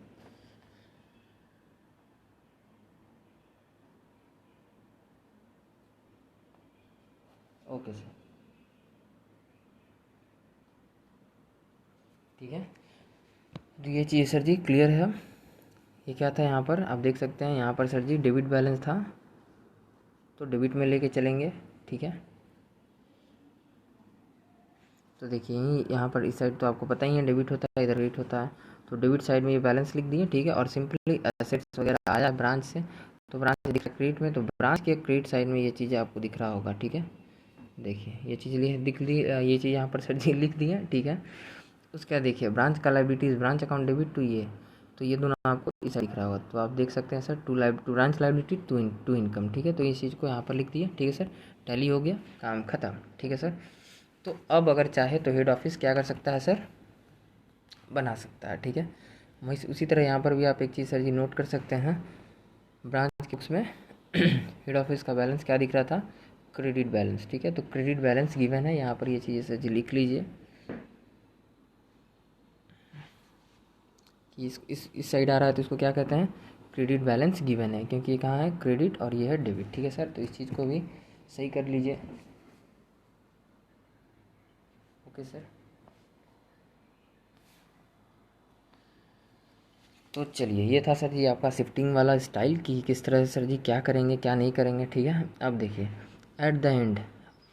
ओके सर, ठीक है। तो ये चीज़ सर जी क्लियर है। ये क्या था यहाँ पर आप देख सकते हैं, यहाँ पर सर जी डेबिट बैलेंस था तो डेबिट में लेके चलेंगे, ठीक है। तो देखिए यहाँ पर इस साइड तो आपको पता ही है डेबिट होता है, इधर क्रेडिट होता है। तो डेबिट साइड में ये बैलेंस लिख दिए, ठीक है। और सिंपली एसेट्स वगैरह आया ब्रांच से, तो ब्रांच से दिख रहा है क्रेडिट में, तो ब्रांच के क्रेडिट साइड में ये चीज़ें आपको दिख रहा होगा, ठीक है। देखिए ये चीज़ दिख ली, ये चीज़ यहाँ पर सर जी लिख दी है, ठीक है। उसके बाद देखिए ब्रांच का liabilities, branch account debit to ये, तो ये दोनों आपको इस दिख रहा होगा। तो आप देख सकते हैं sir to branch liability to income, ठीक है। तो इस चीज़ को यहाँ पर लिख दिया, ठीक है सर। टैली हो गया, काम खत्म, ठीक है सर। तो अब अगर चाहे तो हेड ऑफिस क्या कर सकता है सर, बना सकता है, ठीक है। वहीं उसी तरह यहाँ पर भी आप एक चीज़ सर जी नोट कर सकते हैं, ब्रांच के उसमें हेड ऑफिस का बैलेंस क्या दिख रहा था, क्रेडिट बैलेंस, ठीक है। तो क्रेडिट बैलेंस गिवन है, यहाँ पर ये चीज़ें सर जी लिख लीजिए कि इस साइड आ रहा है तो इसको क्या कहते हैं, क्रेडिट बैलेंस गिवन है, क्योंकि ये कहाँ है क्रेडिट और ये है डेबिट, ठीक है सर। तो इस चीज़ को भी सही कर लीजिए, ओके सर। तो चलिए ये था सर जी आपका शिफ्टिंग वाला स्टाइल कि किस तरह से सर जी क्या करेंगे क्या नहीं करेंगे, ठीक है। अब देखिए एट द एंड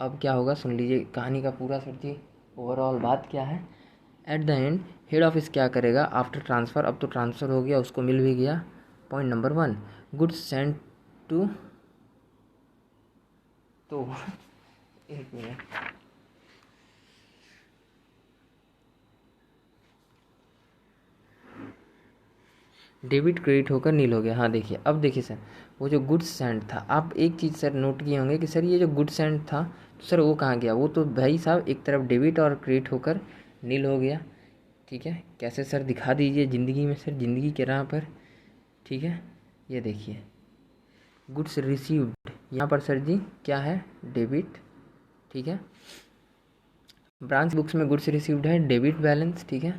अब क्या होगा, सुन लीजिए कहानी का पूरा सर जी ओवरऑल बात क्या है। At the end head office क्या करेगा आफ्टर ट्रांसफ़र, अब तो ट्रांसफ़र हो गया, उसको मिल भी गया। Point number 1, goods send to, तो एक मिनट, डेबिट क्रेडिट होकर नील हो गया। हाँ देखिए, अब देखिए सर वो जो गुड्स सेंड था, आप एक चीज़ सर नोट किए होंगे कि सर ये जो गुड्स सेंड था तो सर वो कहाँ गया, वो तो भाई साहब एक तरफ डेबिट और क्रेडिट होकर नील हो गया, ठीक है। कैसे सर दिखा दीजिए ज़िंदगी में, सर ज़िंदगी के राह पर, ठीक है। ये देखिए गुड्स रिसीव्ड, यहाँ पर सर जी क्या है, डेबिट, ठीक है। ब्रांच बुक्स में गुड्स रिसीव्ड है डेबिट बैलेंस, ठीक है।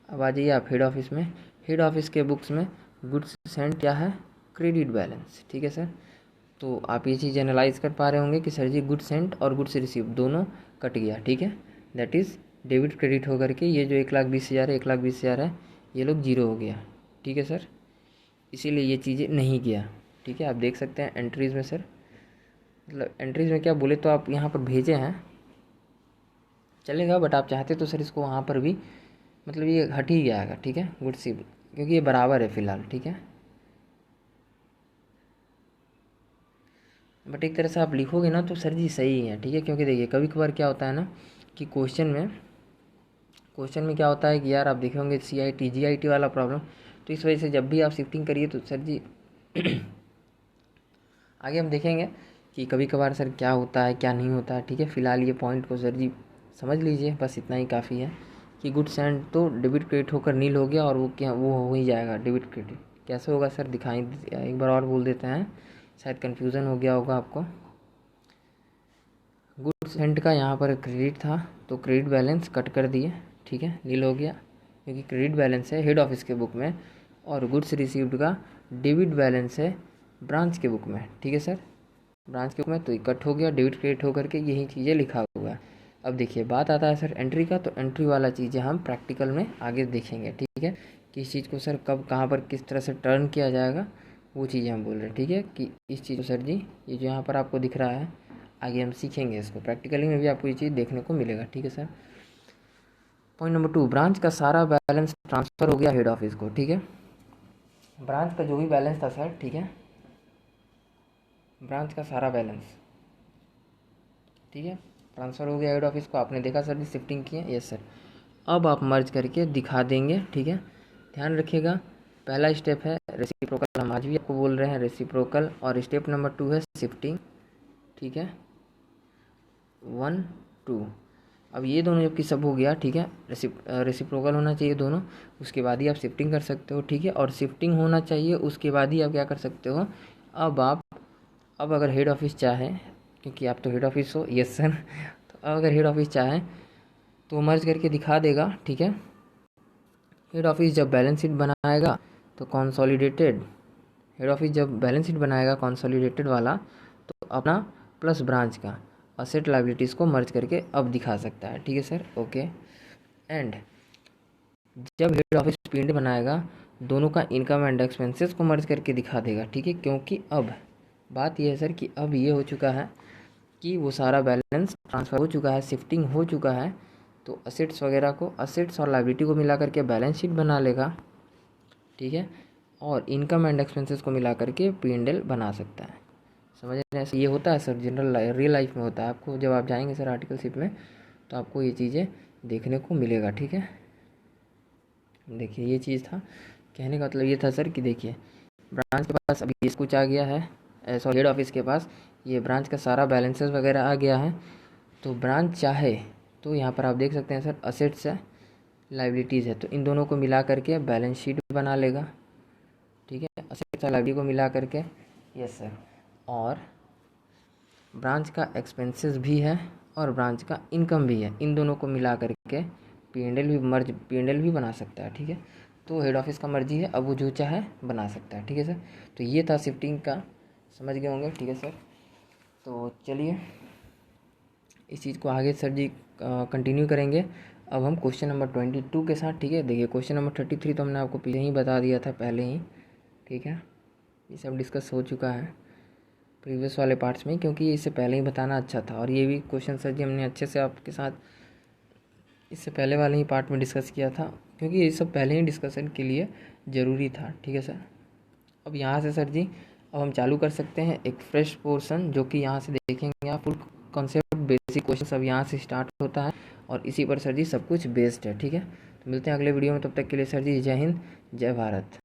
अब आ जाइए आप हेड ऑफिस में, हेड ऑफिस के बुक्स में गुड्स सेंड क्या है, क्रेडिट बैलेंस, ठीक है सर। तो आप ये चीज़ एनालाइज कर पा रहे होंगे कि सर जी गुड सेंड और गुड्स रिसीव दोनों कट गया, ठीक है। दैट इज़ डेबिट क्रेडिट होकर के ये जो 1,20,000 है, 1,20,000 है, ये लोग जीरो हो गया, ठीक है सर। इसीलिए ये चीज़ें नहीं गया, ठीक है। आप देख सकते हैं एंट्रीज़ में सर, मतलब एंट्रीज़ में क्या बोले तो आप यहाँ पर भेजे हैं चलेगा, बट आप चाहते तो सर इसको वहाँ पर भी मतलब ये हट ही जाएगा, ठीक है, गुड सी, क्योंकि ये बराबर है फ़िलहाल, ठीक है। बट एक तरह से आप लिखोगे ना तो सर जी सही है, ठीक है। क्योंकि देखिए कभी कभार क्या होता है ना कि क्वेश्चन में क्या होता है कि यार आप देखे होंगे CIT GIT वाला प्रॉब्लम, तो इस वजह से जब भी आप शिफ्टिंग करिए तो सर जी आगे हम देखेंगे कि कभी कभार सर क्या होता है क्या नहीं होता है, ठीक है। फ़िलहाल ये पॉइंट को सर जी समझ लीजिए, बस इतना ही काफ़ी है कि गुड सेंड तो डेबिट क्रेडिट होकर नील हो गया, और वो क्या वो हो ही जाएगा डेबिट क्रेडिट। कैसे होगा सर दिखाई, एक बार और बोल देते हैं, शायद कन्फ्यूज़न हो गया होगा आपको। गुड सेंड का यहाँ पर क्रेडिट था तो क्रेडिट बैलेंस कट कर दिए, ठीक है, नील हो गया, क्योंकि क्रेडिट बैलेंस है हेड ऑफिस के बुक में, और गुड्स रिसीव्ड का डेबिट बैलेंस है ब्रांच के बुक में, ठीक है सर। ब्रांच के बुक में तो कट हो गया, डेबिट क्रेडिट होकर के यही चीज़ें लिखा हुआ है। अब देखिए बात आता है सर एंट्री का, तो एंट्री वाला चीज़ें हम प्रैक्टिकल में आगे देखेंगे, ठीक है। कि इस चीज़ को सर कब कहाँ पर किस तरह से टर्न किया जाएगा वो चीज़ें हम बोल रहे हैं, ठीक है। कि इस चीज़ को सर जी ये जो यहाँ पर आपको दिख रहा है आगे हम सीखेंगे इसको, प्रैक्टिकली में भी आपको ये चीज़ देखने को मिलेगा, ठीक है सर। पॉइंट नंबर 2, ब्रांच का सारा बैलेंस ट्रांसफ़र हो गया हेड ऑफिस को, ठीक है। ब्रांच का जो भी बैलेंस था सर, ठीक है, ब्रांच का सारा बैलेंस, ठीक है, ट्रांसफ़र हो गया हेड ऑफिस को। आपने देखा सर जी शिफ्टिंग की है, यस सर। अब आप मर्ज करके दिखा देंगे, ठीक है। ध्यान रखिएगा पहला स्टेप है रेसिप्रोकल, हम आज भी आपको बोल रहे हैं रेसिप्रोकल, और स्टेप नंबर 2 है शिफ्टिंग, ठीक है। 1 2। अब ये दोनों जबकि सब हो गया, ठीक है, रेसिप्रोकल होना चाहिए दोनों, उसके बाद ही आप शिफ्टिंग कर सकते हो, ठीक है। और शिफ्टिंग होना चाहिए उसके बाद ही आप क्या कर सकते हो, अब अगर हेड ऑफिस चाहे, क्योंकि आप तो हेड ऑफिस हो, यस सर, तो अब अगर हेड ऑफिस चाहे तो मर्ज करके दिखा देगा, ठीक है। हेड ऑफिस जब बैलेंस शीट बनाएगा तो कंसोलिडेटेड, हेड ऑफिस जब बैलेंस शीट बनाएगा कंसोलिडेटेड वाला, तो अपना प्लस ब्रांच का असेट लायबिलिटीज़ को मर्ज करके अब दिखा सकता है, ठीक है सर, ओके। एंड जब हेड ऑफिस पीएनडी बनाएगा दोनों का इनकम एंड एक्सपेंसेस को मर्ज करके दिखा देगा, ठीक है। क्योंकि अब बात यह है सर कि अब ये हो चुका है कि वो सारा बैलेंस ट्रांसफ़र हो चुका है, शिफ्टिंग हो चुका है, तो असेट्स वगैरह को, असेट्स और लायबिलिटी को मिला करके बैलेंस शीट बना लेगा, ठीक है। और इनकम एंड एक्सपेंसेस को मिला करके P&L बना सकता है। समझ रहे हैं, ये होता है सर जनरल रियल लाइफ में होता है। आपको जब आप जाएंगे सर आर्टिकलशिप में तो आपको ये चीज़ें देखने को मिलेगा, ठीक है। देखिए ये चीज़ था, कहने का मतलब ये था सर कि देखिए ब्रांच के पास अभी ये कुछ आ गया है, सॉरी हेड ऑफिस के पास ये ब्रांच का सारा बैलेंसेस वगैरह आ गया है। तो ब्रांच चाहे तो यहाँ पर आप देख सकते हैं सर असेट्स है, लाइबिलिटीज़ है, तो इन दोनों को मिला करके बैलेंस शीट बना लेगा, ठीक है। असेट्स और लाइबिलिटी को मिला करके, यस सर। और ब्रांच का एक्सपेंसेस भी है और ब्रांच का इनकम भी है, इन दोनों को मिला करके P&L भी बना सकता है, ठीक है। तो हेड ऑफिस का मर्जी है, अब वो जो चाहे बना सकता है, ठीक है सर। तो ये था शिफ्टिंग का, समझ गए होंगे, ठीक है सर। तो चलिए इस चीज़ को आगे सर जी कंटिन्यू करेंगे। अब हम क्वेश्चन नंबर 22 के साथ, ठीक है। देखिए क्वेश्चन नंबर 33 तो हमने आपको पहले ही बता दिया था, पहले ही, ठीक है। ये सब डिस्कस हो चुका है प्रीवियस वाले पार्ट्स में, क्योंकि इससे पहले ही बताना अच्छा था। और ये भी क्वेश्चन सर जी हमने अच्छे से आपके साथ इससे पहले वाले ही पार्ट में डिस्कस किया था, क्योंकि ये सब पहले ही डिस्कशन के लिए ज़रूरी था, ठीक है सर। अब यहाँ से सर जी अब हम चालू कर सकते हैं एक फ्रेश पोर्शन, जो कि यहाँ से देखेंगे आप फुल कॉन्सेप्ट बेसिक क्वेश्चन सब यहाँ से स्टार्ट होता है और इसी पर सर जी सब कुछ बेस्ड है, ठीक है। तो मिलते हैं अगले वीडियो में, तब तक के लिए सर जी जय हिंद जय भारत।